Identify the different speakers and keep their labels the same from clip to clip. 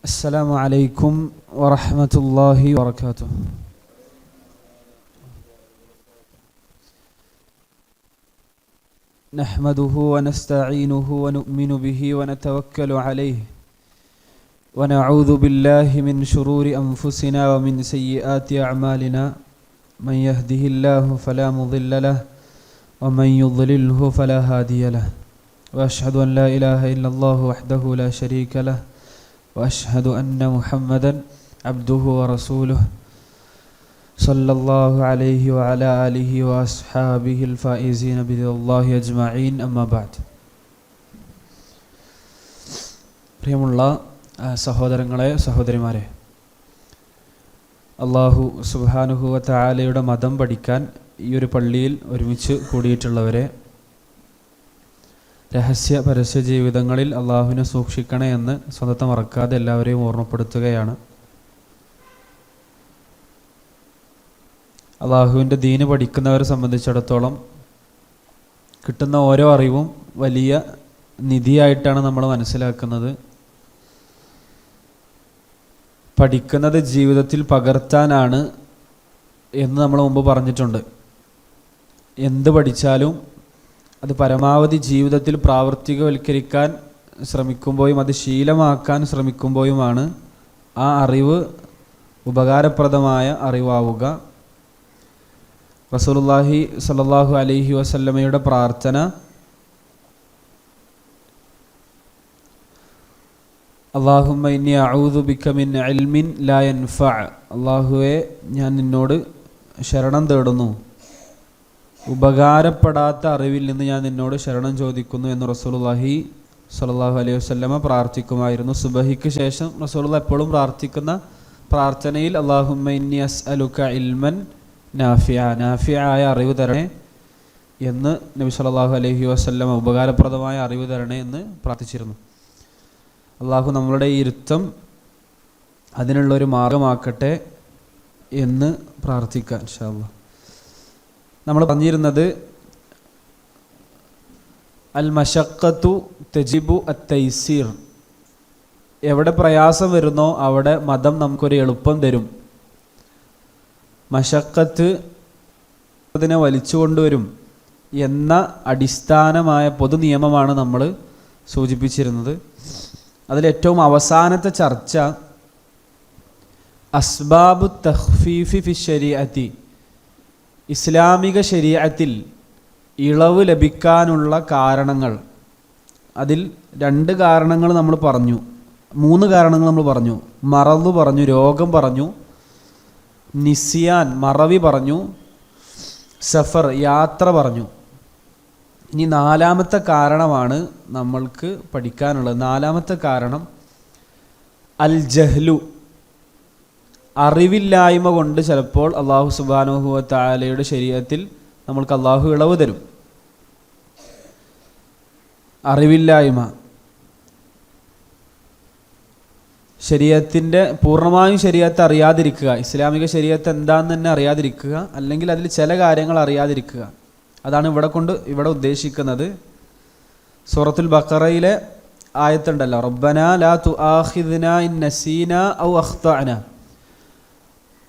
Speaker 1: السلام عليكم ورحمة الله وبركاته. نحمده ونستعينه ونؤمن به ونتوكل عليه ونعوذ بالله من شرور أنفسنا ومن سيئات أعمالنا من يهده الله فلا مضل له ومن يضلله فلا هادي له وأشهد أن لا إله إلا الله وحده لا شريك له وأشهد أن محمدا عبده ورسوله صلى الله عليه وعلى آله وأصحابه الفائزين برضا الله أجمعين أما بعد. പ്രിയമുള്ള സഹോദരങ്ങളെ സഹോദരിമാരെ, അല്ലാഹു സുബ്ഹാനഹു വ തആലയുടെ മതം പഠിക്കാൻ ഈ ഒരു പള്ളിയിൽ ഒരുമിച്ച് കൂടിയിട്ടുള്ളവരെ, രഹസ്യ പരസ്യ ജീവിതങ്ങളിൽ അള്ളാഹുവിനെ സൂക്ഷിക്കണേ എന്ന് സ്വന്തത്തെ മറക്കാതെ എല്ലാവരെയും ഓർമ്മപ്പെടുത്തുകയാണ്. അള്ളാഹുവിൻ്റെ ദീന് പഠിക്കുന്നവരെ സംബന്ധിച്ചിടത്തോളം കിട്ടുന്ന ഓരോ അറിവും വലിയ നിധിയായിട്ടാണ് നമ്മൾ മനസ്സിലാക്കുന്നത്. പഠിക്കുന്നത് ജീവിതത്തിൽ പകർത്താനാണ് എന്ന് നമ്മൾ മുമ്പ് പറഞ്ഞിട്ടുണ്ട്. എന്ത് പഠിച്ചാലും അത് പരമാവധി ജീവിതത്തിൽ പ്രാവർത്തികവൽക്കരിക്കാൻ ശ്രമിക്കുമ്പോഴും അത് ശീലമാക്കാൻ ശ്രമിക്കുമ്പോഴുമാണ് ആ അറിവ് ഉപകാരപ്രദമായ അറിവാവുക. റസൂലുള്ളാഹി സ്വല്ലല്ലാഹു അലൈഹി വസല്ലമയുടെ പ്രാർത്ഥന, അല്ലാഹുമ്മ ഇന്നി അഊദു ബിക മിൻ ഇൽമിൻ ലാ യൻഫഅ, അല്ലാഹുവേ ഞാൻ നിന്നോട് ശരണം തേടുന്നു, ഉപകാരപ്പെടാത്ത അറിവിൽ നിന്ന് ഞാൻ നിന്നോട് ശരണം ചോദിക്കുന്നു എന്ന് റസൂലുള്ളാഹി സ്വല്ലല്ലാഹു അലൈഹി വസല്ലമ പ്രാർത്ഥിക്കുമായിരുന്നു. സുബഹിക്ക് ശേഷം റസൂലുള്ളാഹി എപ്പോഴും പ്രാർത്ഥിക്കുന്ന പ്രാർത്ഥനയിൽ അല്ലാഹുമ്മ ഇന്നി അസ്അലുക ഇൽമൻ നാഫിഅ, നാഫിഅയായ അറിവ് തരണേ എന്ന് നബി സല്ലല്ലാഹു അലൈഹി വസല്ലമ ഉപകാരപ്രദമായ അറിവ് തരണേ എന്ന് പ്രാർത്ഥിച്ചിരുന്നു. അല്ലാഹു നമ്മളുടെ ഈ ഇരുത്തം അതിനുള്ളൊരു മാർഗമാക്കട്ടെ എന്ന് പ്രാർത്ഥിക്കാം ഇൻഷാ അല്ലാഹ്. നമ്മൾ പറഞ്ഞിരുന്നത് അൽ മശഖത്തു തജിബു അത്തൈസീർ, എവിടെ പ്രയാസം വരുന്നോ അവിടെ മതം നമുക്കൊരു എളുപ്പം തരും. മശഖത്ത് അതിനെ വലിച്ചു കൊണ്ടുവരും എന്ന അടിസ്ഥാനമായ പൊതു നിയമമാണ് നമ്മൾ സൂചിപ്പിച്ചിരുന്നത്. അതിലേറ്റവും അവസാനത്തെ ചർച്ച അസ്ബാബു തഖ്ഫീഫി ഫി ശരീഅത്തി, ഇസ്ലാമിക ശരീഅത്തിൽ ഇളവ് ലഭിക്കാനുള്ള കാരണങ്ങൾ. അതിൽ 2 കാരണങ്ങൾ നമ്മൾ പറഞ്ഞു, 3 കാരണങ്ങൾ നമ്മൾ പറഞ്ഞു. മറദ് പറഞ്ഞു, രോഗം പറഞ്ഞു, നിസിയാൻ മറവി പറഞ്ഞു, സഫർ യാത്ര പറഞ്ഞു. ഇനി 4ാമത്തെ കാരണമാണ് നമ്മൾക്ക് പഠിക്കാനുള്ളത്. 4ാമത്തെ കാരണം അൽ ജഹ്ലു, അറിവില്ലായ്മ കൊണ്ട് ചിലപ്പോൾ അല്ലാഹു സുബ്ഹാനഹു വ തആലയുടെ ശരീഅത്തിൽ നമ്മൾക്ക് അല്ലാഹു ഇളവ് തരും. അറിവില്ലായ്മ, ശരീഅത്തിൻ്റെ പൂർണ്ണമായും ശരീഅത്ത് അറിയാതിരിക്കുക, ഇസ്ലാമിക ശരീഅത്ത് എന്താണെന്ന് തന്നെ അറിയാതിരിക്കുക, അല്ലെങ്കിൽ അതിൽ ചില കാര്യങ്ങൾ അറിയാതിരിക്കുക. അതാണ് ഇവിടെ ഉദ്ദേശിക്കുന്നത്. സൂറത്തുൽ ബഖറയിലെ ആയത്തുണ്ടല്ലോ, റബ്ബനാ ലാ തുആഖിദ്നാ ഇൻ നസീനാ ഔ അഖ്തഅനാ,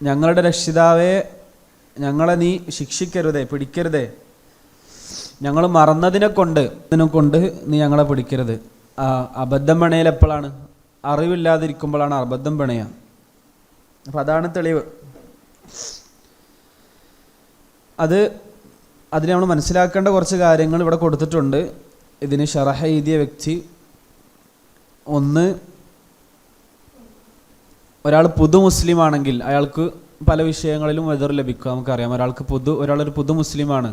Speaker 1: ഞങ്ങളുടെ രക്ഷിതാവേ ഞങ്ങളെ നീ ശിക്ഷിക്കരുതേ, പിടിക്കരുതേ, ഞങ്ങൾ മറന്നതിനെ കൊണ്ട് നീ ഞങ്ങളെ പിടിക്കരുത്. അബദ്ധം പണയൽ എപ്പോഴാണ്? അറിവില്ലാതിരിക്കുമ്പോഴാണ് അബദ്ധം പണയുക. അപ്പം അതാണ് തെളിവ്. അതിന് നമ്മൾ മനസ്സിലാക്കേണ്ട കുറച്ച് കാര്യങ്ങൾ ഇവിടെ കൊടുത്തിട്ടുണ്ട്. ഇതിന് ശറഹ് എഴുതിയ വ്യക്തി, ഒന്ന്, ഒരാൾ പുതു മുസ്ലിം ആണെങ്കിൽ അയാൾക്ക് പല വിഷയങ്ങളിലും എതിർ ലഭിക്കുക. നമുക്കറിയാം, ഒരാളൊരു പുതു മുസ്ലിമാണ്,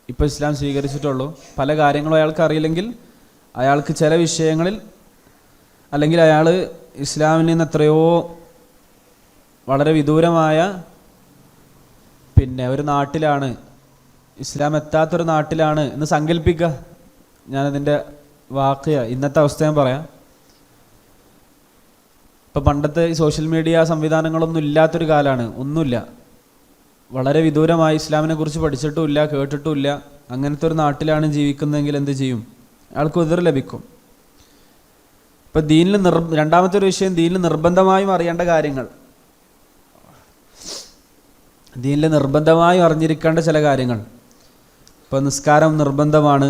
Speaker 1: ഇപ്പോൾ ഇസ്ലാം സ്വീകരിച്ചിട്ടുള്ളൂ, പല കാര്യങ്ങളും അയാൾക്ക് അറിയില്ലെങ്കിൽ അയാൾക്ക് ചില വിഷയങ്ങളിൽ, അല്ലെങ്കിൽ അയാൾ ഇസ്ലാമിൽ നിന്ന് എത്രയോ വളരെ വിദൂരമായ ഒരു നാട്ടിലാണ്, ഇസ്ലാം എത്താത്തൊരു നാട്ടിലാണ് എന്ന് സങ്കല്പിക്കുക. ഞാനതിൻ്റെ ഇന്നത്തെ അവസ്ഥ ഞാൻ പറയാം. ഇപ്പം പണ്ടത്തെ ഈ സോഷ്യൽ മീഡിയ സംവിധാനങ്ങളൊന്നും ഇല്ലാത്തൊരു കാലമാണ്, ഒന്നുമില്ല, വളരെ വിദൂരമായി ഇസ്ലാമിനെ കുറിച്ച് പഠിച്ചിട്ടുമില്ല, കേട്ടിട്ടുമില്ല. അങ്ങനത്തെ ഒരു നാട്ടിലാണ് ജീവിക്കുന്നതെങ്കിൽ എന്ത് ചെയ്യും? അയാൾക്ക് എതിർ ലഭിക്കും. ഇപ്പം രണ്ടാമത്തെ ഒരു വിഷയം ദീനിൽ നിർബന്ധമായും അറിയേണ്ട കാര്യങ്ങൾ, ദീനിൽ നിർബന്ധമായും അറിഞ്ഞിരിക്കേണ്ട ചില കാര്യങ്ങൾ. ഇപ്പോൾ നിസ്കാരം നിർബന്ധമാണ്,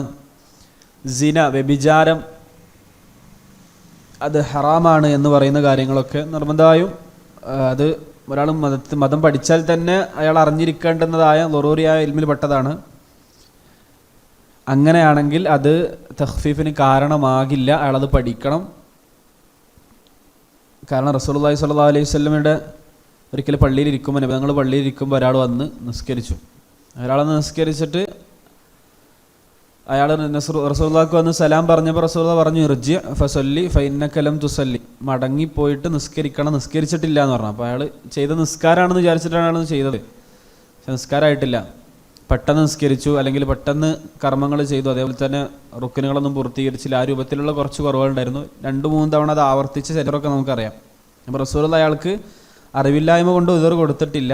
Speaker 1: സിന വ്യഭിചാരം അത് ഹറാമാണ് എന്ന് പറയുന്ന കാര്യങ്ങളൊക്കെ നിർബന്ധമായും അത് ഒരാൾ മതം പഠിച്ചാൽ തന്നെ അയാൾ അറിഞ്ഞിരിക്കേണ്ടുന്നതായ ളറൂറിയായ ഇൽമിൽ പെട്ടതാണ്. അങ്ങനെയാണെങ്കിൽ അത് തഖ്ഫീഫിന് കാരണമാകില്ല, അയാളത് പഠിക്കണം. കാരണം റസൂലുള്ളാഹി സ്വല്ലല്ലാഹു അലൈഹി വസല്ലമയുടെ ഒരിക്കലും പള്ളിയിലിരിക്കുമ്പോൾ നബിതങ്ങൾ പള്ളിയിലിരിക്കുമ്പോൾ ഒരാൾ വന്ന് നിസ്കരിച്ചു. ഒരാളൊന്ന് നിസ്കരിച്ചിട്ട് അയാൾ റസൂലുള്ളാഹിക്ക് വന്ന് സലാം പറഞ്ഞപ്പോൾ റസൂലുള്ളാഹി പറഞ്ഞു, ഇർജി ഫസല്ലി ഫഇന്നക ലം തുസല്ലി, മടങ്ങിപ്പോയിട്ട് നിസ്കരിക്കണം, നിസ്കരിച്ചിട്ടില്ല എന്ന് പറഞ്ഞു. അപ്പോൾ അയാൾ ചെയ്ത നിസ്കാരമാണെന്ന് വിചാരിച്ചിട്ടാണ് അയാൾ ചെയ്തത്, പക്ഷെ നിസ്കാരമായിട്ടില്ല. പെട്ടെന്ന് നിസ്കരിച്ചു, അല്ലെങ്കിൽ പെട്ടെന്ന് കർമ്മങ്ങൾ ചെയ്തു, അതേപോലെ തന്നെ റുക്കിനുകളൊന്നും പൂർത്തീകരിച്ചില്ല. ആ രൂപത്തിലുള്ള കുറച്ച് കുറവുകളുണ്ടായിരുന്നു. 2-3 തവണ അത് ആവർത്തിച്ച ചിലരൊക്കെ നമുക്കറിയാം. അപ്പോൾ റസൂലുള്ളാഹി അയാൾക്ക് അറിവില്ലായ്മ കൊണ്ട് ഉദർ കൊടുത്തിട്ടില്ല.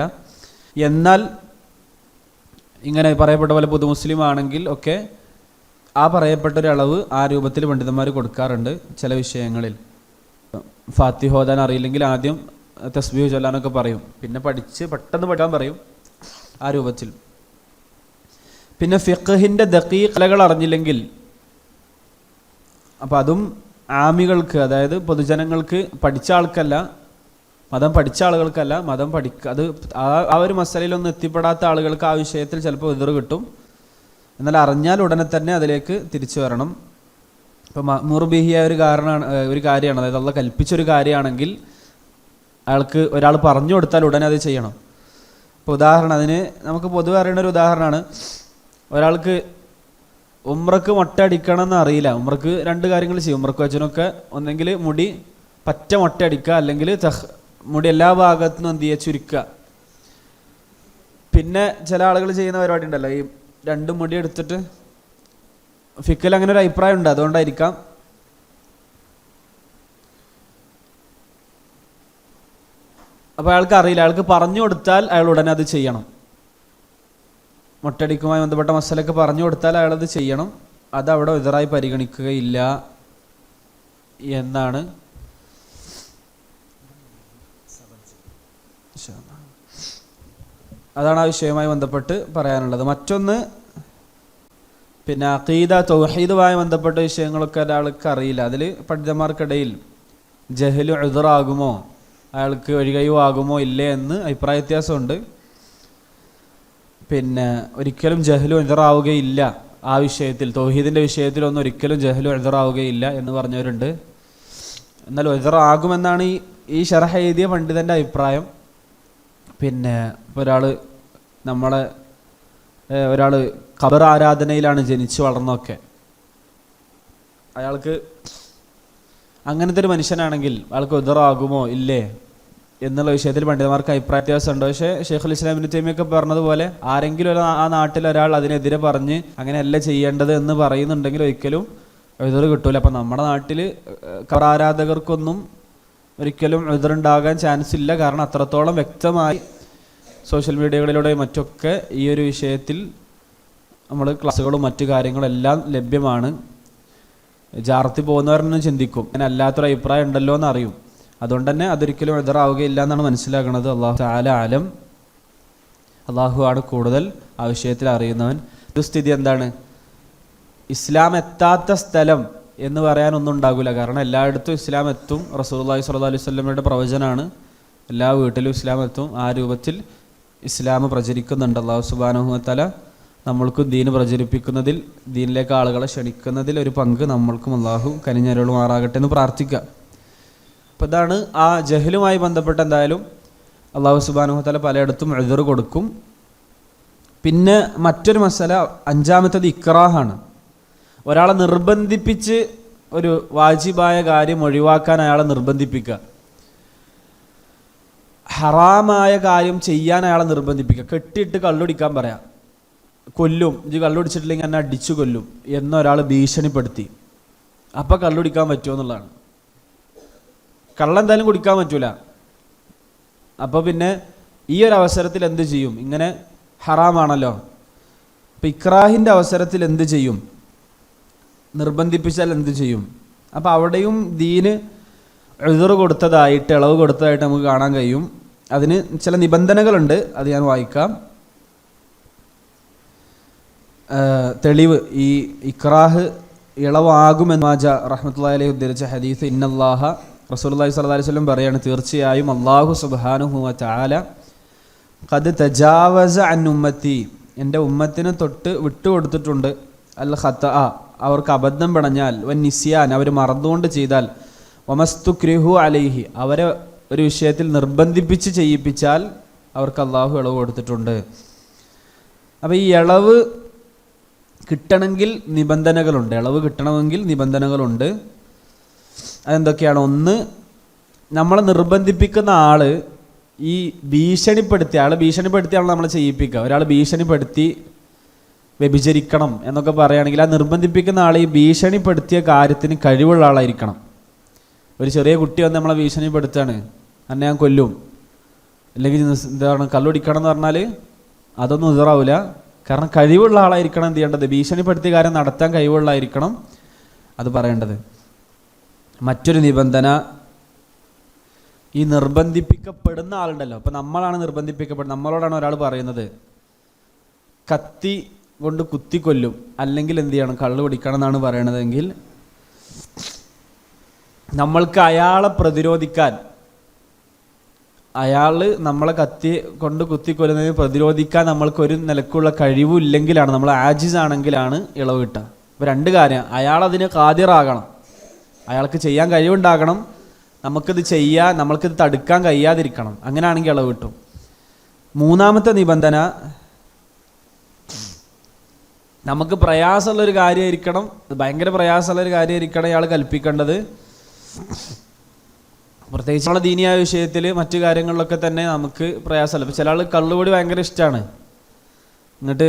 Speaker 1: എന്നാൽ ഇങ്ങനെ പറയപ്പെട്ട പോലെ പുതു മുസ്ലിം ആണെങ്കിൽ ഒക്കെ ആ പറയപ്പെട്ടൊരളവ് ആ രൂപത്തിൽ പണ്ഡിതന്മാർ കൊടുക്കാറുണ്ട്. ചില വിഷയങ്ങളിൽ ഫാത്തിഹ ഓതാൻ അറിയില്ലെങ്കിൽ ആദ്യം തസ്ബീഹ് ചൊല്ലാനൊക്കെ പറയും, പിന്നെ പെട്ടെന്ന് പഠിക്കാൻ പറയും, ആ രൂപത്തിൽ. പിന്നെ ഫിഖ്ഹിൻ്റെ ദഖീഖകൾ അറിഞ്ഞില്ലെങ്കിൽ, അപ്പം അതും ആമികൾക്ക്, അതായത് പൊതുജനങ്ങൾക്ക്, പഠിച്ച ആൾക്കല്ല, മതം പഠിച്ച ആളുകൾക്കല്ല, മതം അത് ആ ഒരു മസലയിലൊന്നും എത്തിപ്പെടാത്ത ആളുകൾക്ക് ആ വിഷയത്തിൽ ചിലപ്പോൾ എതിർ കിട്ടും. എന്നാൽ അറിഞ്ഞാൽ ഉടനെ തന്നെ അതിലേക്ക് തിരിച്ചു വരണം. ഇപ്പം മഅ്മൂർ ബിഹിയായ ഒരു കാര്യമാണ്, അതായത് അള്ളാഹ് കൽപ്പിച്ചൊരു കാര്യമാണെങ്കിൽ അയാൾക്ക് ഒരാൾ പറഞ്ഞു കൊടുത്താൽ ഉടനെ അത് ചെയ്യണം. ഇപ്പോൾ ഉദാഹരണം, അതിന് നമുക്ക് പൊതുവെ അറിയുന്ന ഒരു ഉദാഹരണമാണ്, ഒരാൾക്ക് ഉംറക്ക് മൊട്ട അടിക്കണം എന്ന് അറിയില്ല. ഉംറക്ക് 2 കാര്യങ്ങൾ ചെയ്യും. ഉംറക്ക് വച്ചനൊക്കെ ഒന്നെങ്കിൽ മുടി പറ്റ മൊട്ട അടിക്കുക, അല്ലെങ്കിൽ മുടി എല്ലാ ഭാഗത്തു നിന്നും എന്ത് ചെയ്യുക, ചുരുക്കുക. പിന്നെ ചില ആളുകൾ ചെയ്യുന്ന പരിപാടി ഉണ്ടല്ലോ, ഈ 2 മുടി എടുത്തിട്ട്, ഫിഖിൽ അങ്ങനെ ഒരു അഭിപ്രായം ഉണ്ട്, അതുകൊണ്ടായിരിക്കാം. അപ്പോൾ അയാൾക്ക് അറിയില്ല, അയാൾക്ക് പറഞ്ഞു കൊടുത്താൽ അയാൾ ഉടനെ അത് ചെയ്യണം. മൊട്ടടിക്കുമായി ബന്ധപ്പെട്ട മസലൊക്കെ പറഞ്ഞു കൊടുത്താൽ അയാളത് ചെയ്യണം. അതവിടെ എതിറായി പരിഗണിക്കുകയില്ല എന്നാണ് അതാണ് ആ വിഷയവുമായി ബന്ധപ്പെട്ട് പറയാനുള്ളത്. മറ്റൊന്ന്, പിന്നെ അഖീദ തൗഹീദുമായി ബന്ധപ്പെട്ട വിഷയങ്ങളൊക്കെ ഒരാൾക്ക് അറിയില്ല. അതിൽ പണ്ഡിതന്മാർക്കിടയിൽ ജഹ്ലു ഉദ്റാകുമോ, അയാൾക്ക് ഒഴികഴിവാകുമോ ഇല്ലേ എന്ന് അഭിപ്രായ വ്യത്യാസമുണ്ട്. പിന്നെ ഒരിക്കലും ജഹ്ലു ഉദ്റാവുകയില്ല ആ വിഷയത്തിൽ, തൗഹീദിൻ്റെ വിഷയത്തിലൊന്നും ഒരിക്കലും ജഹ്ലു ഉദ്റാവുകയില്ല എന്ന് പറഞ്ഞവരുണ്ട്. എന്നാൽ ഉദ്റാകുമെന്നാണ് ഈ ശറഹ എഴുതിയ പണ്ഡിതൻ്റെ അഭിപ്രായം. പിന്നെ ഒരാൾ ഖബർ ആരാധനയിലാണ് ജനിച്ചു വളർന്നൊക്കെ, അയാൾക്ക് അങ്ങനത്തെ ഒരു മനുഷ്യനാണെങ്കിൽ അയാൾക്ക് ഉദ്റാകുമോ ഇല്ലേ എന്നുള്ള വിഷയത്തിൽ പണ്ഡിതന്മാർക്ക് അഭിപ്രായ വ്യത്യാസമുണ്ട്. പക്ഷേ ഷെയ്ഖുൽ ഇസ്ലാം ഇബ്നു തൈമിയ്യൊക്കെ പറഞ്ഞതുപോലെ ആരെങ്കിലും ആ നാട്ടിൽ ഒരാൾ അതിനെതിരെ പറഞ്ഞ് അങ്ങനെയല്ല ചെയ്യേണ്ടത് എന്ന് പറയുന്നുണ്ടെങ്കിൽ ഒരിക്കലും എതിർ കിട്ടൂല. അപ്പം നമ്മുടെ നാട്ടിൽ ഖബർ ആരാധകർക്കൊന്നും ഒരിക്കലും എതിറുണ്ടാകാൻ ചാൻസ് ഇല്ല. കാരണം അത്രത്തോളം വ്യക്തമായി സോഷ്യൽ മീഡിയകളിലൂടെ മറ്റൊക്കെ ഈ ഒരു വിഷയത്തിൽ നമ്മൾ ക്ലാസ്സുകളും മറ്റു കാര്യങ്ങളും എല്ലാം ലഭ്യമാണ്. ജാർത്തി പോകുന്നവരൊന്നും ചിന്തിക്കും, അങ്ങനെ അല്ലാത്തൊരു അഭിപ്രായം ഉണ്ടല്ലോ എന്ന് അറിയും. അതുകൊണ്ട് തന്നെ അതൊരിക്കലും എതിറാവുകയില്ല എന്നാണ് മനസ്സിലാക്കുന്നത്. അള്ളാഹു തആല ആലം, അള്ളാഹു ആണ് കൂടുതൽ ആ വിഷയത്തിൽ അറിയുന്നവൻ. ഒരു സ്ഥിതി എന്താണ്, ഇസ്ലാം എത്താത്ത സ്ഥലം എന്ന് പറയാനൊന്നും ഉണ്ടാകില്ല. കാരണം എല്ലായിടത്തും ഇസ്ലാം എത്തും. റസൂലുള്ളാഹി സ്വല്ലല്ലാഹു അലൈഹി വസല്ലമയുടെ പ്രവചനമാണ്, എല്ലാ വീട്ടിലും ഇസ്ലാം എത്തും. ആ രൂപത്തിൽ ഇസ്ലാം പ്രചരിക്കുന്നുണ്ട്. അള്ളാഹു സുബ്ഹാനഹു വ തആല നമ്മൾക്കും ദീന് പ്രചരിപ്പിക്കുന്നതിൽ, ദീനിലേക്ക് ആളുകളെ ക്ഷണിക്കുന്നതിൽ ഒരു പങ്ക് നമ്മൾക്കും അള്ളാഹു കനിഞ്ഞരുളുമാറാകട്ടെ എന്ന് പ്രാർത്ഥിക്കുക. അപ്പോൾ ഇതാണ് ആ ജഹലുമായി ബന്ധപ്പെട്ട് എന്തായാലും അള്ളാഹു സുബ്ഹാനഹു വ തആല പലയിടത്തും ഉദ്ർ കൊടുക്കും. പിന്നെ മറ്റൊരു മസല, 5-മത്തേത് ഇക്റാഹാണ്. ഒരാളെ നിർബന്ധിപ്പിച്ച് ഒരു വാജിബായ കാര്യം ഒഴിവാക്കാൻ അയാളെ നിർബന്ധിപ്പിക്കുക, ഹറാമായ കാര്യം ചെയ്യാൻ അയാളെ നിർബന്ധിപ്പിക്കുക. കെട്ടിയിട്ട് കള്ളുടിക്കാൻ പറയാം, കൊല്ലും, ഇജ്ജ് കള്ളുടിച്ചിട്ടില്ലെങ്കിൽ എന്നെ അടിച്ചു കൊല്ലും എന്നൊരാൾ ഭീഷണിപ്പെടുത്തി. അപ്പം കള്ളുടിക്കാൻ പറ്റുമോ എന്നുള്ളതാണ്. കള്ളെന്തായാലും കുടിക്കാൻ പറ്റൂല. അപ്പോൾ പിന്നെ ഈ ഒരു അവസരത്തിൽ എന്ത് ചെയ്യും? ഇങ്ങനെ ഹറാമാണല്ലോ. അപ്പം ഇക്റാഹിൻ്റെ അവസരത്തിൽ എന്ത് ചെയ്യും? നിർബന്ധിപ്പിച്ചാൽ എന്ത് ചെയ്യും? അപ്പോൾ അവിടെയും ദീന് ഉദ്ർ കൊടുത്തതായിട്ട്, ഇളവ് കൊടുത്തതായിട്ട് നമുക്ക് കാണാൻ കഴിയും. അതിന് ചില നിബന്ധനകളുണ്ട്, അത് ഞാൻ വായിക്കാം. തെളിവ് ഈ ഇക്റാഹ് ഇളവാകുമെന്ന് മാജ റഹ്മത്തുള്ളാഹി അലൈഹി ഉദ്ധരിച്ച ഹദീസ്, ഇന്നല്ലാഹ റസൂലുള്ളാഹി സ്വല്ലല്ലാഹി അലൈഹി വസല്ലം പറയാണ്, തീർച്ചയായും അല്ലാഹു സുബ്ഹാനഹു വ തആല ഖദ് തജാവസ അൻ ഉമ്മത്തി, എൻ്റെ ഉമ്മത്തിനെ തൊട്ട് വിട്ടുകൊടുത്തിട്ടുണ്ട്, അൽ ഖതഅ അവർക്ക് അബദ്ധം പിണഞ്ഞാൽ, വൻ നിസ്യാൻ അവർ മറന്നുകൊണ്ട് ചെയ്താൽ, വമസ്തുക്രിഹു അലൈഹി അവരെ ഒരു വിഷയത്തിൽ നിർബന്ധിപ്പിച്ച് ചെയ്യിപ്പിച്ചാൽ അവർക്ക് അല്ലാഹു ഇളവ് കൊടുത്തിട്ടുണ്ട്. അപ്പോൾ ഈ ഇളവ് കിട്ടണമെങ്കിൽ നിബന്ധനകളുണ്ട്. ഇളവ് കിട്ടണമെങ്കിൽ നിബന്ധനകളുണ്ട്. അതെന്തൊക്കെയാണ്? ഒന്ന്, നമ്മളെ നിർബന്ധിപ്പിക്കുന്ന ആൾ ഈ ഭീഷണിപ്പെടുത്തിയ ആൾ നമ്മളെ ചെയ്യിപ്പിക്കുക. ഒരാൾ ഭീഷണിപ്പെടുത്തി വ്യഭിചരിക്കണം എന്നൊക്കെ പറയുകയാണെങ്കിൽ ആ നിർബന്ധിപ്പിക്കുന്ന ആൾ ഈ ഭീഷണിപ്പെടുത്തിയ കാര്യത്തിന് കഴിവുള്ള ആളായിരിക്കണം. ഒരു ചെറിയ കുട്ടി വന്ന് നമ്മളെ ഭീഷണിപ്പെടുത്തുകയാണ്, എന്നെ ഞാൻ കൊല്ലും, അല്ലെങ്കിൽ എന്താണ് കള്ളുടിക്കണം എന്ന് പറഞ്ഞാൽ അതൊന്നും ഉതിറാവില്ല. കാരണം കഴിവുള്ള ആളായിരിക്കണം എന്ത് ചെയ്യേണ്ടത്, ഭീഷണിപ്പെടുത്തിയ കാര്യം നടത്താൻ കഴിവുള്ളായിരിക്കണം അത് പറയേണ്ടത്. മറ്റൊരു നിബന്ധന, ഈ നിർബന്ധിപ്പിക്കപ്പെടുന്ന ആളുണ്ടല്ലോ, അപ്പം നമ്മളാണ് നിർബന്ധിപ്പിക്കപ്പെടുന്നത്, നമ്മളോടാണ് ഒരാൾ പറയുന്നത് കത്തി കൊണ്ട് കുത്തിക്കൊല്ലും, അല്ലെങ്കിൽ എന്ത് ചെയ്യണം, കള്ളു പിടിക്കണം എന്നാണ് പറയണതെങ്കിൽ നമ്മൾക്ക് അയാളെ പ്രതിരോധിക്കാൻ, അയാൾ നമ്മളെ കത്തി കൊണ്ട് കുത്തിക്കൊല്ലുന്നതിന് പ്രതിരോധിക്കാൻ നമ്മൾക്ക് ഒരു നിലക്കുള്ള കഴിവില്ലെങ്കിലാണ്, നമ്മൾ ആജിസാണെങ്കിലാണ് ഇളവ് കിട്ടുക. അപ്പോൾ രണ്ട് കാര്യം, അയാളതിന് ഖാദിറാകണം, അയാൾക്ക് ചെയ്യാൻ കഴിവുണ്ടാകണം, നമ്മൾക്കിത് തടുക്കാൻ കഴിയാതിരിക്കണം, അങ്ങനെയാണെങ്കിൽ ഇളവ് കിട്ടും. മൂന്നാമത്തെ നിബന്ധന, നമുക്ക് പ്രയാസമുള്ളൊരു കാര്യമായിരിക്കണം, ഭയങ്കര പ്രയാസമുള്ളൊരു കാര്യമായിരിക്കണം ഇയാൾ കൽപ്പിക്കേണ്ടത്. പ്രത്യേകിച്ച് നമ്മളെ ദീനിയായ വിഷയത്തിൽ മറ്റു കാര്യങ്ങളിലൊക്കെ തന്നെ നമുക്ക് പ്രയാസമല്ല. ഇപ്പോൾ ചില ആൾ കള്ളുകൂടി ഭയങ്കര ഇഷ്ടമാണ്, എന്നിട്ട്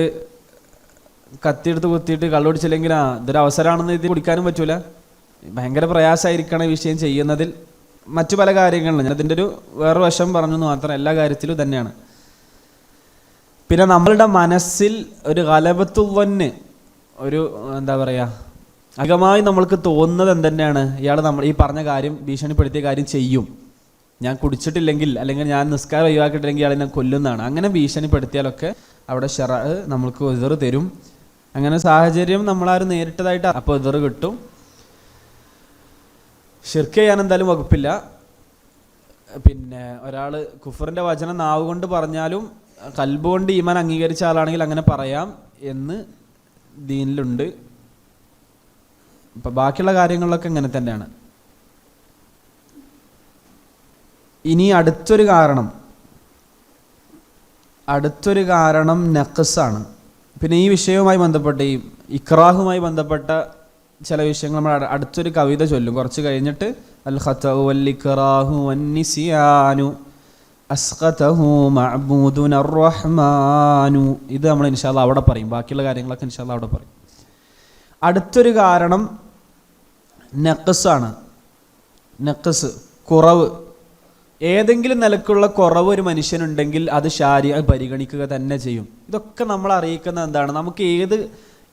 Speaker 1: കത്തിയെടുത്ത് കുത്തിയിട്ട് കള്ളുപിടിച്ചില്ലെങ്കിൽ ഇതൊരു അവസരമാണെന്ന് ഇത് കുടിക്കാനും പറ്റൂല. ഭയങ്കര പ്രയാസമായിരിക്കണം ഈ വിഷയം ചെയ്യുന്നതിൽ. മറ്റു പല കാര്യങ്ങളിലും ഞാൻ അതിൻ്റെ ഒരു വേറെ വശം പറഞ്ഞെന്ന് മാത്രം, എല്ലാ കാര്യത്തിലും തന്നെയാണ്. പിന്നെ നമ്മളുടെ മനസ്സിൽ ഒരു ഗലബത്തുവന്ന്, ഒരു എന്താ പറയുക, അധികമായി നമ്മൾക്ക് തോന്നുന്നത് എന്തെന്നെയാണ്, ഇയാൾ നമ്മൾ ഈ പറഞ്ഞ കാര്യം, ഭീഷണിപ്പെടുത്തിയ കാര്യം ചെയ്യും, ഞാൻ കുടിച്ചിട്ടില്ലെങ്കിൽ അല്ലെങ്കിൽ ഞാൻ നിസ്കാരം ഒഴിവാക്കിയിട്ടില്ലെങ്കിൽ ഇയാളെ ഞാൻ കൊല്ലുന്നതാണ്. അങ്ങനെ ഭീഷണിപ്പെടുത്തിയാലൊക്കെ അവിടെ ശറഅ നമ്മൾക്ക് ഉദ്ർ തരും. അങ്ങനെ സാഹചര്യം നമ്മളാരും നേരിട്ടതായിട്ട് അപ്പോൾ ഉദ്ർ കിട്ടും. ശിർക്ക് ചെയ്യാൻ എന്തായാലും വകുപ്പില്ല. പിന്നെ ഒരാൾ കുഫറിൻ്റെ വചനം നാവ് കൊണ്ട് പറഞ്ഞാലും കൽബ് കൊണ്ട് ഈമാൻ അംഗീകരിച്ച ആളാണെങ്കിൽ അങ്ങനെ പറയാം എന്ന് ദീനിലുണ്ട്. ഇപ്പം ബാക്കിയുള്ള കാര്യങ്ങളിലൊക്കെ ഇങ്ങനെ തന്നെയാണ്. ഇനി അടുത്തൊരു കാരണം നഖ്സാണ്. പിന്നെ ഈ വിഷയവുമായി ബന്ധപ്പെട്ട്, ഈ ഇക്റാഹുമായി ബന്ധപ്പെട്ട ചില വിഷയങ്ങൾ നമ്മൾ അടുത്തൊരു കവിത ചൊല്ലും കുറച്ച് കഴിഞ്ഞിട്ട്. അൽ ഖതഉ വൽ ഇക്റാഹു വൻ നിസ്യാനു അസ്ഖതഹു മഅബൂദുന അർറഹ്മാനു. ഇത് നമ്മൾ ഇൻഷാ അല്ലാഹ് അവിടെ പറയും. ബാക്കിയുള്ള കാര്യങ്ങളൊക്കെ ഇൻഷാ അല്ലാഹ് അവിടെ പറയും. അടുത്തൊരു കാരണം നഖ്സാണ്. നഖ്സ്, കുറവ്. ഏതെങ്കിലും നിലക്കുള്ള കുറവ് ഒരു മനുഷ്യനുണ്ടെങ്കിൽ അത് ശാരീഅ പരിഗണിക്കുക തന്നെ ചെയ്യും. ഇതൊക്കെ നമ്മൾ അറിയിക്കുന്ന എന്താണ്, നമുക്ക്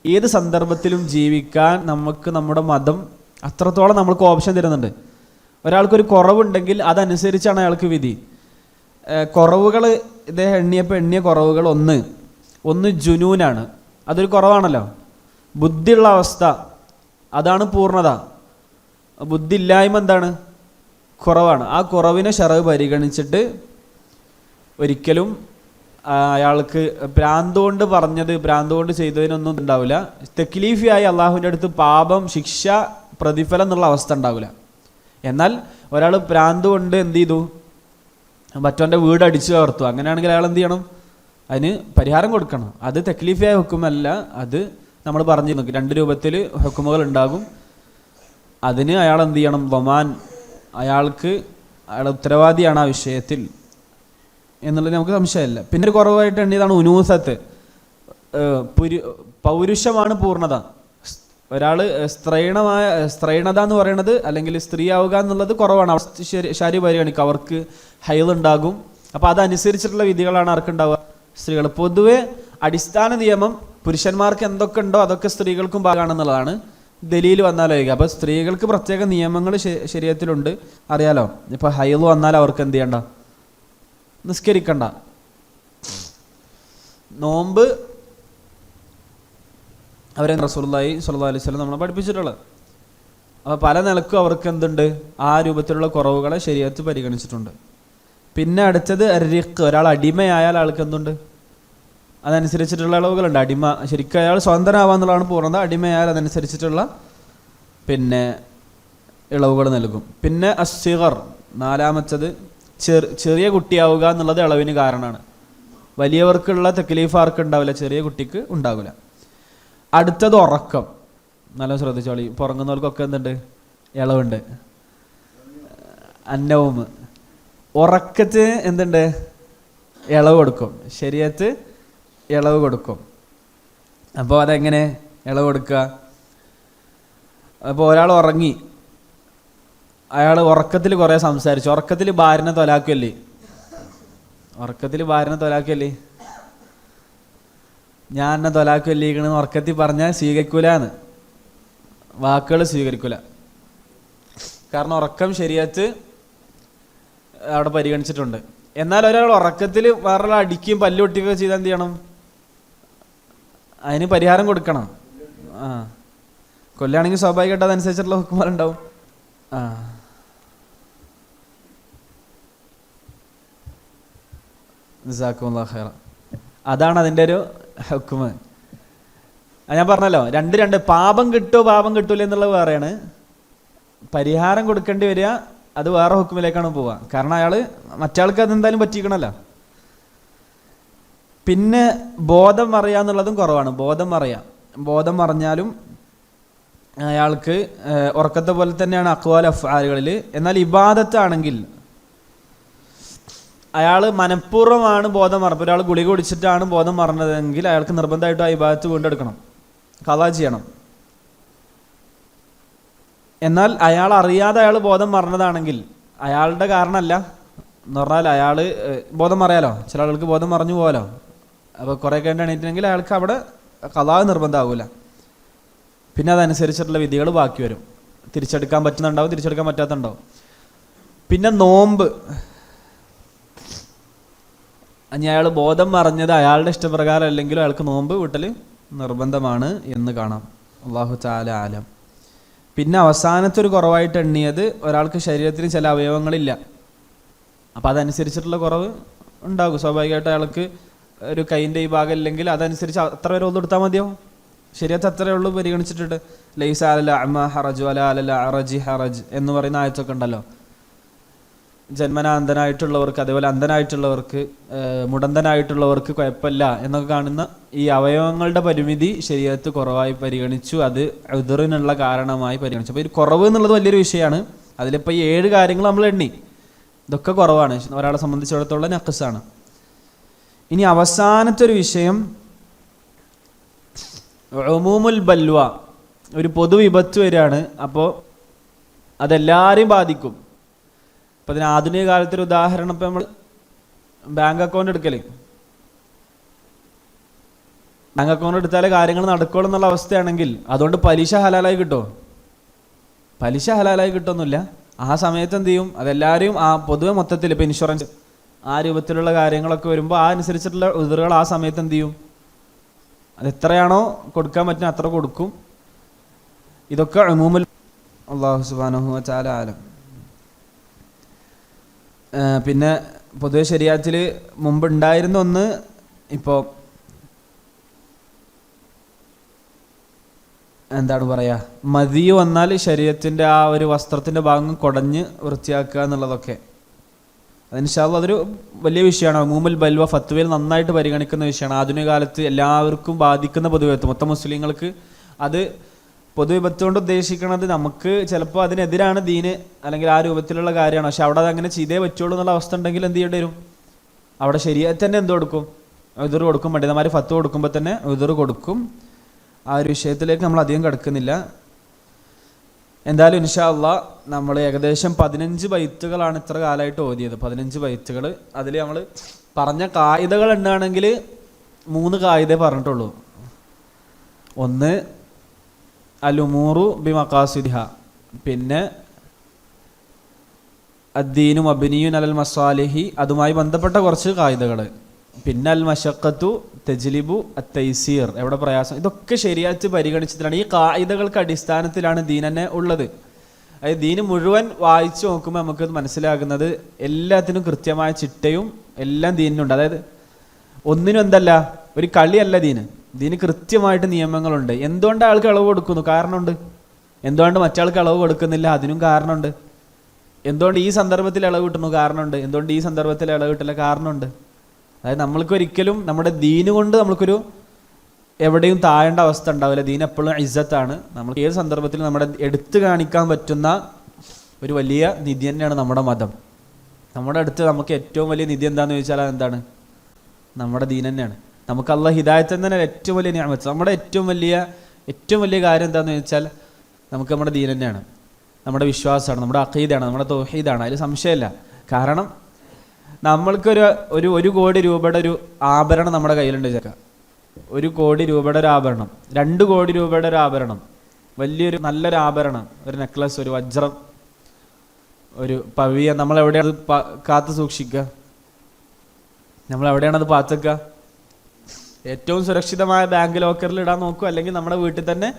Speaker 1: ഏത് സന്ദർഭത്തിലും ജീവിക്കാൻ നമുക്ക് നമ്മുടെ മതം അത്രത്തോളം നമ്മൾക്ക് ഓപ്ഷൻ തരുന്നുണ്ട്. ഒരാൾക്കൊരു കുറവുണ്ടെങ്കിൽ അതനുസരിച്ചാണ് അയാൾക്ക് വിധി. കുറവുകൾ ഇദ്ദേഹം എണ്ണിയ കുറവുകൾ, ഒന്ന് ജുനൂനാണ്, അതൊരു കുറവാണല്ലോ. ബുദ്ധിയുള്ള അവസ്ഥ, അതാണ് പൂർണ്ണത. ബുദ്ധി ഇല്ലായ്മ എന്താണ്, കുറവാണ്. ആ കുറവിനെ ശറഅ് പരിഗണിച്ചിട്ട് ഒരിക്കലും അയാൾക്ക് ഭ്രാന്തുകൊണ്ട് പറഞ്ഞത്, ഭ്രാന്തുകൊണ്ട് ചെയ്തതിനൊന്നും ഉണ്ടാവില്ല. തക്ലീഫിയായി അള്ളാഹുവിൻ്റെ അടുത്ത് പാപം, ശിക്ഷ, പ്രതിഫലം എന്നുള്ള അവസ്ഥ ഉണ്ടാവില്ല. എന്നാൽ ഒരാൾ ഭ്രാന്ത് കൊണ്ട് എന്ത് ചെയ്തു, മറ്റവൻ്റെ വീട് അടിച്ചു കവർത്തുക, അങ്ങനെയാണെങ്കിൽ അയാൾ എന്ത് ചെയ്യണം, അതിന് പരിഹാരം കൊടുക്കണം. അത് തക്ലീഫിയായ ഹുക്കുമല്ല, അത് നമ്മൾ പറഞ്ഞിരുന്നു 2 രൂപത്തിൽ ഹുക്കുമുകൾ ഉണ്ടാകും. അതിന് അയാൾ എന്ത് ചെയ്യണം, വമാൻ, അയാളുടെ ഉത്തരവാദിയാണ് ആ വിഷയത്തിൽ എന്നുള്ളത് നമുക്ക് സംശയമില്ല. പിന്നെ ഒരു കുറവായിട്ട് എണ്ണിയതാണ് ഉനൂസത്ത്, പൗരുഷമാണ് പൂർണ്ണത. ഒരാൾ സ്ത്രൈണത എന്ന് പറയുന്നത്, അല്ലെങ്കിൽ സ്ത്രീ ആവുക എന്നുള്ളത് കുറവാണ്. ശാരീരിക പരിഗണിക്കുക, അവർക്ക് ഹൈലുണ്ടാകും. അപ്പോൾ അതനുസരിച്ചിട്ടുള്ള വിധികളാണ് ആർക്കുണ്ടാവുക, സ്ത്രീകൾ. പൊതുവെ അടിസ്ഥാന നിയമം പുരുഷന്മാർക്ക് എന്തൊക്കെ ഉണ്ടോ അതൊക്കെ സ്ത്രീകൾക്കും ഭാഗമാണെന്നുള്ളതാണ്. ദലീൽ വന്നാലോ ചോദിക്കുക. അപ്പോൾ സ്ത്രീകൾക്ക് പ്രത്യേക നിയമങ്ങൾ ശരീഅത്തിലുണ്ട്, അറിയാലോ. ഇപ്പോൾ ഹൈള് വന്നാൽ അവർക്ക് എന്ത് ചെയ്യണ്ട, നിസ്കരിക്കണ്ട. നോമ്പ് അവരെ റസൂലുള്ളാഹി സ്വല്ലല്ലാഹു അലൈഹി വസല്ലം നമ്മളെ പഠിപ്പിച്ചിട്ടുള്ളത്. അപ്പോൾ പല നിലക്കും അവർക്ക് എന്തുണ്ട്, ആ രൂപത്തിലുള്ള കുറവുകളെ ശരീഅത്ത് പരിഗണിച്ചിട്ടുണ്ട്. പിന്നെ അടുത്തത് റിഖ്, ഒരാൾ അടിമയായാൽ ആൾക്ക് എന്തുണ്ട്, അതനുസരിച്ചിട്ടുള്ള ഇളവുകളുണ്ട്. അടിമ ശരിക്കും അയാൾ സ്വതന്ത്രനാവാന്നുള്ളതാണ് പൂർണ്ണത. അടിമയായാൽ അതനുസരിച്ചിട്ടുള്ള പിന്നെ ഇളവുകൾ നൽകും. പിന്നെ അസ്സിഗർ, നാലാമത്തത് ചെറിയ കുട്ടിയാവുക എന്നുള്ളത് ഇളവിന് കാരണമാണ്. വലിയവർക്കുള്ള തക്ലീഫ് ആർക്ക് ഉണ്ടാവില്ല, ചെറിയ കുട്ടിക്ക് ഉണ്ടാവില്ല. അടുത്തത് ഉറക്കം. നല്ല ശ്രദ്ധിച്ചോളി, ഉറങ്ങുന്നവർക്കൊക്കെ എന്തുണ്ട്, ഇളവുണ്ട്. അന്നവും ഉറക്കത്തിന് എന്തുണ്ട്, ഇളവ് കൊടുക്കും. ശരീഅത്ത് ഇളവ് കൊടുക്കും. അപ്പോൾ അതെങ്ങനെ ഇളവ് കൊടുക്കുക? അപ്പോൾ ഒരാൾ ഉറങ്ങി, അയാൾ ഉറക്കത്തിൽ കുറേ സംസാരിച്ചു. ഉറക്കത്തിൽ ഭാര്യനെ തൊലാക്കല്ലേ, ഞാൻ എന്നെ തൊലാക്കല്ലിക്കണെന്ന് ഉറക്കത്തിൽ പറഞ്ഞാൽ സ്വീകരിക്കൂലെന്ന്, വാക്കുകൾ സ്വീകരിക്കൂല. കാരണം ഉറക്കം ശരീഅത്ത് അവിടെ പരിഗണിച്ചിട്ടുണ്ട്. എന്നാൽ ഒരാൾ ഉറക്കത്തിൽ വേറെ അടിക്കുകയും പല്ല് പൊട്ടിക്കുകയും ചെയ്താൽ എന്ത് ചെയ്യണം? അതിന് പരിഹാരം കൊടുക്കണം. കൊല്ലാണെങ്കിൽ സ്വാഭാവികമായിട്ട് അതനുസരിച്ചിട്ടുള്ള ഹുക്കുമാരുണ്ടാവും. ജസാക്കുമുല്ലാഹു ഖൈറ. അതാണ് അതിൻ്റെ ഒരു ഹുക്കുമ്. ഞാൻ പറഞ്ഞല്ലോ, രണ്ട് പാപം കിട്ടുമോ പാപം കിട്ടൂല എന്നുള്ളത് വേറെയാണ്. പരിഹാരം കൊടുക്കേണ്ടി വരിക അത് വേറെ ഹുക്കുമിലേക്കാണ് പോവുക. കാരണം അയാൾ മറ്റാൾക്ക് അതെന്തായാലും പറ്റിക്കണല്ലോ. പിന്നെ ബോധം അറിയാന്നുള്ളതും കുറവാണ്. ബോധം അറിഞ്ഞാലും അയാൾക്ക് ഉറക്കത്തെ പോലെ തന്നെയാണ് അഖ്വാൽ അഫ്ആലുകളിൽ. എന്നാൽ ഇബാദത്താണെങ്കിൽ അയാൾ മനഃപൂർവ്വമാണ് ബോധം മറന്നത്. ഒരാൾ ഗുളിക കുടിച്ചിട്ടാണ് ബോധം മറന്നതെങ്കിൽ അയാൾക്ക് നിർബന്ധമായിട്ടും ആ ഇബാദത്ത് വീണ്ടെടുക്കണം, ഖളാ ചെയ്യണം. എന്നാൽ അയാൾ അറിയാതെ അയാൾ ബോധം മറന്നതാണെങ്കിൽ അയാളുടെ കാരണമല്ല എന്ന് പറഞ്ഞാൽ, അയാൾ ബോധം അറിയാലോ, ചില ആൾക്ക് ബോധം മറഞ്ഞു പോകാലോ. അപ്പോൾ കുറേ കഴിഞ്ഞ് എണീറ്റില്ലെങ്കിൽ അയാൾക്ക് അവിടെ ഖളാ നിർബന്ധമാകില്ല. പിന്നെ അതനുസരിച്ചിട്ടുള്ള വിധികൾ ബാക്കി വരും. തിരിച്ചെടുക്കാൻ പറ്റുന്നുണ്ടാവും, തിരിച്ചെടുക്കാൻ പറ്റാത്തുണ്ടാവും. പിന്നെ നോമ്പ്, ഇനി അയാൾ ബോധം മറഞ്ഞത് അയാളുടെ ഇഷ്ടപ്രകാരം അല്ലെങ്കിലും അയാൾക്ക് നോമ്പ് വീട്ടിൽ നിർബന്ധമാണ് എന്ന് കാണാം. അല്ലാഹു തആല ആലം. പിന്നെ അവസാനത്തെ ഒരു കുറവായിട്ട് എണ്ണിയത്, ഒരാൾക്ക് ശരീരത്തിന് ചില അവയവങ്ങളില്ല, അപ്പോൾ അതനുസരിച്ചിട്ടുള്ള കുറവ് ഉണ്ടാകും. സ്വാഭാവികമായിട്ട് അയാൾക്ക് ഒരു കൈൻ്റെ ഈ ഭാഗം ഇല്ലെങ്കിൽ അതനുസരിച്ച് അത്ര വരെ ഒന്നും എടുത്താൽ മതിയോ? ശരീരത്തെ അത്രയേ ഉള്ളൂ പരിഗണിച്ചിട്ടുണ്ട്. ലൈസ അലൽ അഅ്മ ഹറജ് വല അലൽ അറജി ഹറജ് എന്ന് പറയുന്ന ആയത്തൊക്കെ ഉണ്ടല്ലോ. ജന്മനാ അന്ധനായിട്ടുള്ളവർക്ക്, അതേപോലെ അന്ധനായിട്ടുള്ളവർക്ക്, മുടന്തനായിട്ടുള്ളവർക്ക് കുഴപ്പമില്ല എന്നൊക്കെ കാണുന്ന ഈ അവയവങ്ങളുടെ പരിമിതി ശരീരത്ത് കുറവായി പരിഗണിച്ചു. അത് ഉദറിനുള്ള കാരണമായി പരിഗണിച്ചു. അപ്പോൾ ഈ കുറവ് എന്നുള്ളത് വലിയൊരു വിഷയമാണ്. അതിലിപ്പോൾ ഈ 7 കാര്യങ്ങൾ നമ്മൾ എണ്ണി, ഇതൊക്കെ കുറവാണ്, ഒരാളെ സംബന്ധിച്ചിടത്തോളം നഖ്സാണ്. ഇനി അവസാനത്തെ ഒരു വിഷയം ഉമൂമുൽ ബൽവ, ഒരു പൊതു വിപത്ത് വരികയാണ്. അപ്പോൾ അതെല്ലാവരെയും ബാധിക്കും. അപ്പോൾ അതിന് ആധുനിക കാലത്തൊരു ഉദാഹരണം, ഇപ്പോൾ നമ്മൾ ബാങ്ക് അക്കൗണ്ട് എടുക്കല്, ബാങ്ക് അക്കൗണ്ട് എടുത്താലേ കാര്യങ്ങൾ നടക്കുള്ളൂ എന്നുള്ള അവസ്ഥയാണെങ്കിൽ അതുകൊണ്ട് പലിശ ഹലാലായി കിട്ടുമോ? പലിശ ഹലാലായി കിട്ടുമൊന്നുമില്ല. ആ സമയത്ത് എന്ത് ചെയ്യും, അതെല്ലാവരും പൊതുവെ മൊത്തത്തിൽ ഇപ്പോൾ ഇൻഷുറൻസ് ആ രൂപത്തിലുള്ള കാര്യങ്ങളൊക്കെ വരുമ്പോൾ ആ അനുസരിച്ചിട്ടുള്ള ഉദറുകൾ ആ സമയത്ത് എന്ത് ചെയ്യും, അതെത്രയാണോ കൊടുക്കാൻ പറ്റുന്ന അത്ര കൊടുക്കും. ഇതൊക്കെ ഉമൂമുൽ, അല്ലാഹു സുബ്ഹാനഹു വ തആല ആലം. പിന്നെ പൊതുവെ ശരീഅത്തിൽ മുമ്പ് ഉണ്ടായിരുന്ന ഒന്ന്, ഇപ്പോൾ എന്താണ് പറയുക, മദി വന്നാൽ ശരീരത്തിൻ്റെ ആ ഒരു വസ്ത്രത്തിൻ്റെ ഭാഗം കുടഞ്ഞ് വൃത്തിയാക്കുക എന്നുള്ളതൊക്കെ, അത് ഇൻഷാ അല്ലാഹ് അതൊരു വലിയ വിഷയമാണ്. ഉമൂമുൽ ബൽവ ഫത്വയിൽ നന്നായിട്ട് പരിഗണിക്കുന്ന വിഷയമാണ്. ആധുനിക കാലത്ത് എല്ലാവർക്കും ബാധിക്കുന്ന പൊതുവിപത്ത്, മൊത്തം മുസ്ലിങ്ങൾക്ക്. അത് പൊതുവിപത്ത് കൊണ്ട് ഉദ്ദേശിക്കുന്നത് നമുക്ക് ചിലപ്പോൾ അതിനെതിരാണ് ദീന്, അല്ലെങ്കിൽ ആ രൂപത്തിലുള്ള കാര്യമാണ്. പക്ഷെ അവിടെ അതങ്ങനെ ചെയ്തേ പറ്റുള്ളൂ എന്നുള്ള അവസ്ഥ ഉണ്ടെങ്കിൽ എന്ത് ചെയ്യേണ്ടി വരും, അവിടെ ശരീഅത്ത് തന്നെ എന്ത് കൊടുക്കും, ഉദർ കൊടുക്കും. പണ്ഡിതന്മാർ ഫത്വ കൊടുക്കുമ്പോൾ തന്നെ ഉദർ കൊടുക്കും. ആ ഒരു വിഷയത്തിലേക്ക് നമ്മൾ അധികം കിടക്കുന്നില്ല. എന്തായാലും ഇൻഷാ അല്ലാഹ് നമ്മൾ ഏകദേശം 15 ബൈത്തുകളാണ് ഇത്ര കാലമായിട്ട് ഓതിയത്. 15 ബൈത്തുകൾ. അതിൽ നമ്മൾ പറഞ്ഞ കായിദകൾ ഉണ്ടാണെങ്കിൽ 3 കായിദേ പറഞ്ഞിട്ടുള്ളൂ. ഒന്ന് അൽ-ഉമൂറു ബിമഖാസിദിഹ, പിന്നെ അദ്ദീനു മബ്നിയുൻ അലൽ മസാലിഹി, അതുമായി ബന്ധപ്പെട്ട കുറച്ച് ഖായിദകൾ, പിന്നെ അൽ മശഖത്തു തജ്ലിബു അത്തൈസീർ, എവിടെ പ്രയാസം, ഇതൊക്കെ ശരിയാത്ത് പരിഗണിച്ചിട്ടാണ്. ഈ ഖായിദകൾക്ക് അടിസ്ഥാനത്തിലാണ് ദീൻ തന്നെ ഉള്ളത്. അതായത് ദീന് മുഴുവൻ വായിച്ചു നോക്കുമ്പോൾ നമുക്ക് മനസ്സിലാകുന്നത് എല്ലാത്തിനും കൃത്യമായ ചിട്ടയും എല്ലാം ദീനിനുണ്ട്. അതായത് ഒന്നിനും എന്തല്ല, ഒരു കളിയല്ല ദീന്. ദീന് കൃത്യമായിട്ട് നിയമങ്ങളുണ്ട്. എന്തുകൊണ്ട് ആൾക്ക് ഇളവ് കൊടുക്കുന്നു? കാരണമുണ്ട്. എന്തുകൊണ്ട് മറ്റാൾക്ക് ഇളവ് കൊടുക്കുന്നില്ല? അതിനും കാരണമുണ്ട്. എന്തുകൊണ്ട് ഈ സന്ദർഭത്തിൽ ഇളവ് കിട്ടുന്നു? കാരണമുണ്ട്. എന്തുകൊണ്ട് ഈ സന്ദർഭത്തിൽ ഇളവ് കിട്ടില്ല? കാരണമുണ്ട്. അതായത് നമ്മൾക്കൊരിക്കലും നമ്മുടെ ദീന് കൊണ്ട് നമ്മൾക്കൊരു എവിടെയും താഴേണ്ട അവസ്ഥ ഉണ്ടാവില്ല. ദീൻ എപ്പോഴും ഇസ്സത്താണ്. നമ്മൾ ഏത് സന്ദർഭത്തിലും നമ്മുടെ എടുത്തു കാണിക്കാൻ പറ്റുന്ന ഒരു വലിയ നിധി തന്നെയാണ് നമ്മുടെ മതം. നമ്മുടെ അടുത്ത് നമുക്ക് ഏറ്റവും വലിയ നിധി എന്താണെന്ന് ചോദിച്ചാൽ എന്താണ്? നമ്മുടെ ദീൻ തന്നെയാണ്. നമുക്ക് അല്ലാഹ് ഹിദായത്ത് തന്നെ ഏറ്റവും വലിയ നിഅമത്ത്. നമ്മുടെ ഏറ്റവും വലിയ കാര്യം എന്താണെന്ന് ചോദിച്ചാൽ നമുക്ക് നമ്മുടെ ദീൻ തന്നെയാണ്, നമ്മുടെ വിശ്വാസമാണ്, നമ്മുടെ അഖീദയാണ്, നമ്മുടെ തൗഹീദാണ്. അതിൽ സംശയമില്ല. കാരണം നമ്മൾക്കൊരു 1 കോടി രൂപയുടെ ഒരു ആഭരണം നമ്മുടെ കയ്യിലുണ്ട് ചേക്കാം. 1 കോടി രൂപയുടെ ഒരു ആഭരണം, 2 കോടി രൂപയുടെ ഒരു ആഭരണം, വലിയൊരു നല്ലൊരു ആഭരണം, ഒരു നെക്ലസ്, ഒരു വജ്രം, ഒരു പവിയ, നമ്മളെവിടെയാണ് കാത്തു സൂക്ഷിക്കുക? നമ്മളെവിടെയാണത് പാത്തുക? ഏറ്റവും സുരക്ഷിതമായ ബാങ്ക് ലോക്കറിൽ ഇടാൻ നോക്കുക, അല്ലെങ്കിൽ നമ്മുടെ വീട്ടിൽ തന്നെ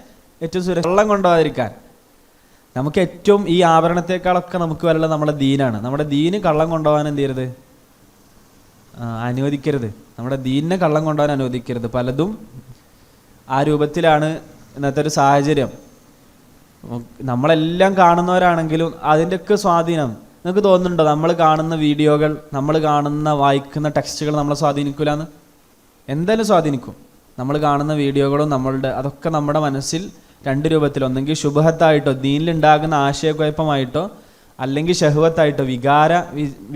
Speaker 1: ഏറ്റവും വെള്ളം കൊണ്ടുപോകാതിരിക്കാൻ. നമുക്ക് ഏറ്റവും ഈ ആഭരണത്തെക്കാളൊക്കെ നമുക്ക് വല്ല നമ്മുടെ ദീനാണ്. നമ്മുടെ ദീന് കള്ളം കൊണ്ടുപോകാൻ എന്ത് ചെയ്യരുത്? അനുവദിക്കരുത്. നമ്മുടെ ദീനിനെ കള്ളം കൊണ്ടുപോകാൻ അനുവദിക്കരുത്. പലതും ആ രൂപത്തിലാണ് ഇന്നത്തെ ഒരു സാഹചര്യം. നമ്മളെല്ലാം കാണുന്നവരാണെങ്കിലും അതിൻ്റെയൊക്കെ സ്വാധീനം നിങ്ങൾക്ക് തോന്നുന്നുണ്ടോ? നമ്മൾ കാണുന്ന വീഡിയോകൾ, നമ്മൾ കാണുന്ന വായിക്കുന്ന ടെക്സ്റ്റുകൾ നമ്മളെ സ്വാധീനിക്കില്ലാന്ന്? എന്തായാലും സ്വാധീനിക്കും. നമ്മൾ കാണുന്ന വീഡിയോകളും അതൊക്കെ നമ്മുടെ മനസ്സിൽ 2 രൂപത്തിൽ, ഒന്നെങ്കിൽ ശുബഹത്തായിട്ടോ ദീനിലുണ്ടാകുന്ന ആശയക്കുഴപ്പമായിട്ടോ, അല്ലെങ്കിൽ ഷഹ്വത്തായിട്ടോ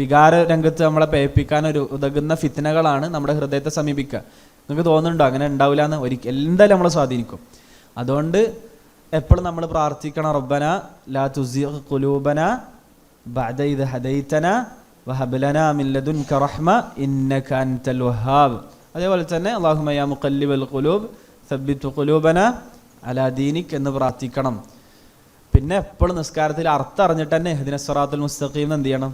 Speaker 1: വികാര രംഗത്ത് നമ്മളെ പേപ്പിക്കാൻ ഉതകുന്ന ഫിത്നകളാണ് നമ്മുടെ ഹൃദയത്തെ സമീപിക്കുക. നിങ്ങൾക്ക് തോന്നുന്നുണ്ടോ അങ്ങനെ ഉണ്ടാവില്ല എന്ന്? എന്തായാലും നമ്മളെ സ്വാധീനിക്കും. അതുകൊണ്ട് എപ്പോഴും നമ്മൾ പ്രാർത്ഥിക്കണം, റബ്ബന ലാ തുസിഗ് ഖുലൂബന ബഅദ ഇദ് ഹദൈതന വഹബ് ലനാ മിൻ ലദുൻക റഹ്മ ഇന്നക അൻതൽ വഹാബ്. അതേപോലെ തന്നെ അല്ലാഹുമ്മ യാ മുഖല്ലിബൽ ഖുലൂബ് സബ്ബിത് ഖുലൂബന അലാ ദീനിക് എന്ന് പ്രാർത്ഥിക്കണം. പിന്നെ എപ്പോഴും നിസ്കാരത്തിൽ അർത്ഥം അറിഞ്ഞിട്ട് തന്നെ ഇഹ്ദിനസ് സിറാത്തുൽ മുസ്തഖീം എന്ത് ചെയ്യണം?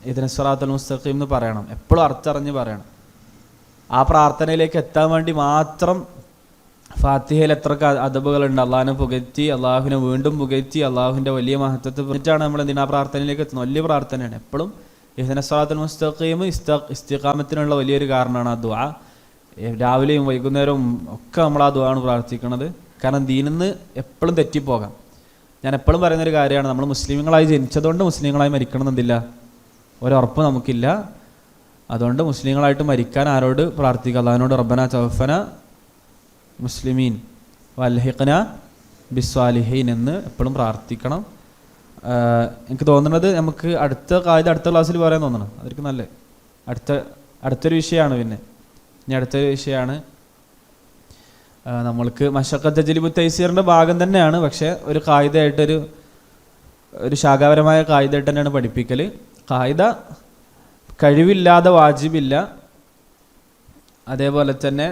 Speaker 1: ഇഹ്ദിനസ് സിറാത്തുൽ മുസ്തഖീം എന്ന് പറയണം. എപ്പോഴും അർത്ഥം അറിഞ്ഞ് പറയണം. ആ പ്രാർത്ഥനയിലേക്ക് എത്താൻ വേണ്ടി മാത്രം ഫാത്തിഹയിൽ എത്ര അദബുകളുണ്ട്. അള്ളാഹിനെ പുകഴ്ത്തി, അള്ളാഹുവിനെ വീണ്ടും പുകഴ്ത്തി, അള്ളാഹുവിൻ്റെ വലിയ മഹത്വത്തെ പറഞ്ഞിട്ടാണ് നമ്മൾ എന്തിനാ പ്രാർത്ഥനയിലേക്ക് എത്തുന്നത്. വലിയ പ്രാർത്ഥനയാണ്. എപ്പോഴും ഇഹ്ദിനസ് സിറാത്തുൽ മുസ്തഖീം ഇസ്തിഖാമത്തിനുള്ള വലിയൊരു കാരണമാണ് ആ ദുആ. രാവിലെയും വൈകുന്നേരവും ഒക്കെ നമ്മൾ ആ ദുആ ആണ് പ്രാർത്ഥിക്കുന്നത്. കാരണം ദീനിന്ന് എപ്പോഴും തെറ്റിപ്പോകാം. ഞാൻ എപ്പോഴും പറയുന്നൊരു കാര്യമാണ്, നമ്മൾ മുസ്ലിങ്ങളായി ജനിച്ചതുകൊണ്ട് മുസ്ലിങ്ങളായി മരിക്കണമെന്നില്ല, ഒരുറപ്പ് നമുക്കില്ല. അതുകൊണ്ട് മുസ്ലിങ്ങളായിട്ട് മരിക്കാൻ ആരോട് പ്രാർത്ഥിക്കുക? അല്ലാഹുവിനോട് റബ്ബന തവഫന മുസ്ലിമീൻ വൽഹിഖ്ന ബിസ്വാലിഹീൻ എന്ന് എപ്പോഴും പ്രാർത്ഥിക്കണം. എനിക്ക് തോന്നുന്നത് നമുക്ക് അടുത്ത ക്ലാസ്സിൽ പറയാൻ തോന്നണം. അതൊക്കെ നല്ല അടുത്തൊരു വിഷയമാണ്. പിന്നെ ഇനി അടുത്തൊരു വിഷയമാണ് നമ്മൾക്ക് മശഖത്ത് തജ്ലിബു തൈസീറിൻ്റെ ഭാഗം തന്നെയാണ്. പക്ഷേ ഒരു ഖായിദയായിട്ടൊരു ശാഖാപരമായ ഖായിദയായിട്ട് തന്നെയാണ് പഠിപ്പിക്കൽ. ഖായിദ കഴിവില്ലാതെ വാജിബില്ല. അതേപോലെ തന്നെ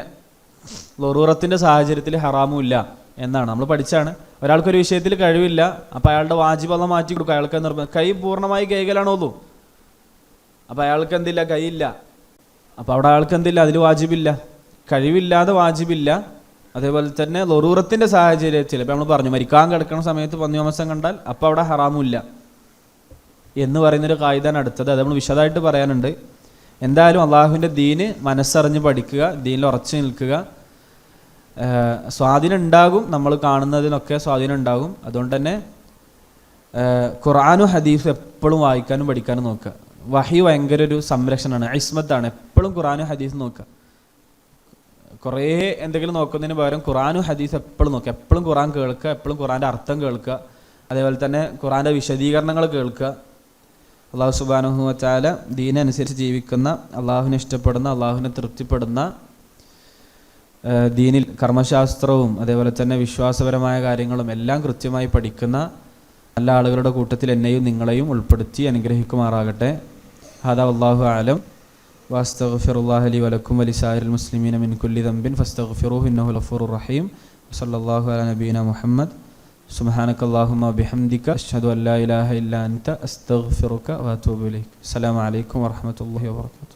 Speaker 1: ലറൂറത്തിൻ്റെ സാഹചര്യത്തിൽ ഹറാമും ഇല്ല എന്നാണ് നമ്മൾ പഠിച്ചാണ്. ഒരാൾക്കൊരു വിഷയത്തിൽ കഴിവില്ല, അപ്പോൾ അയാളുടെ വാജിബ് അള്ളാഹ് മാറ്റി കൊടുക്കും. അയാൾക്ക് കൈ പൂർണ്ണമായി കൈകലാണോളൂ, അപ്പോൾ അയാൾക്ക് എന്തില്ല? കൈയില്ല. അപ്പോൾ അവിടെ അയാൾക്ക് എന്തില്ല? അതിൽ വാജിബില്ല. കഴിവില്ലാതെ വാജിബില്ല. അതേപോലെ തന്നെ ലറൂറത്തിൻ്റെ സാഹചര്യത്തിൽ ഇപ്പോൾ നമ്മൾ പറഞ്ഞു മരിക്കാൻ കിടക്കുന്ന സമയത്ത് പന്നിയോമസം കണ്ടാൽ അപ്പോൾ അവിടെ ഹറാമുമില്ല എന്ന് പറയുന്നൊരു ഖായിദാണ് അടുത്തത്. അത് നമ്മൾ വിശദമായിട്ട് പറയാനുണ്ട്. എന്തായാലും അള്ളാഹുവിൻ്റെ ദീന് മനസ്സറിഞ്ഞ് പഠിക്കുക, ദീനിൽ ഉറച്ചു നിൽക്കുക. സ്വാധീനം ഉണ്ടാകും, നമ്മൾ കാണുന്നതിനൊക്കെ സ്വാധീനം ഉണ്ടാകും. അതുകൊണ്ട് തന്നെ ഖുർആനും ഹദീസും എപ്പോഴും വായിക്കാനും പഠിക്കാനും നോക്കുക. വഹി ഭയങ്കര ഒരു സംരക്ഷണമാണ്, ഇസ്മത്താണ്. എപ്പോഴും ഖുർആനും ഹദീസും നോക്കുക. കുറേ എന്തെങ്കിലും നോക്കുന്നതിന് പകരം ഖുർആനും ഹദീസ് എപ്പോഴും നോക്കുക. എപ്പോഴും ഖുർആൻ കേൾക്കുക, എപ്പോഴും ഖുർആൻ്റെ അർത്ഥം കേൾക്കുക. അതേപോലെ തന്നെ ഖുർആൻ്റെ വിശദീകരണങ്ങൾ കേൾക്കുക. അള്ളാഹു സുബ്ഹാനഹു വ തആല ദീനനുസരിച്ച് ജീവിക്കുന്ന, അള്ളാഹുവിനെ ഇഷ്ടപ്പെടുന്ന, അള്ളാഹുവിനെ തൃപ്തിപ്പെടുന്ന, ദീനിൽ കർമ്മശാസ്ത്രവും അതേപോലെ തന്നെ വിശ്വാസപരമായ കാര്യങ്ങളും എല്ലാം കൃത്യമായി പഠിക്കുന്ന നല്ല ആളുകളുടെ കൂട്ടത്തിൽ എന്നെയും നിങ്ങളെയും ഉൾപ്പെടുത്തി അനുഗ്രഹിക്കുമാറാകട്ടെ. ഹദാ വല്ലാഹു അലം. വസ്തഗ്ഫിറുല്ലാഹ ലി വലക്കും വലിസായിരിൽ മുസ്ലിമീന മിൻ കുല്ലി ദംബിൻ ഫസ്തഗ്ഫിറൂഹു ഇന്നഹു ഗഫൂറുർ റഹീം. സല്ലല്ലാഹു അലാ നബീന മുഹമ്മദ്. സുബ്ഹാനകല്ലാഹുമ്മ ബിഹംദിക അഷ്ഹദു അൻ ലാ ഇലാഹ ഇല്ലാ അൻത അസ്തഗ്ഫിറുക വഅതൂബു ഇലൈക്. അസ്സലാമു അലൈക്കും വറഹ്മത്തുള്ളാഹി വബറകാതുഹു.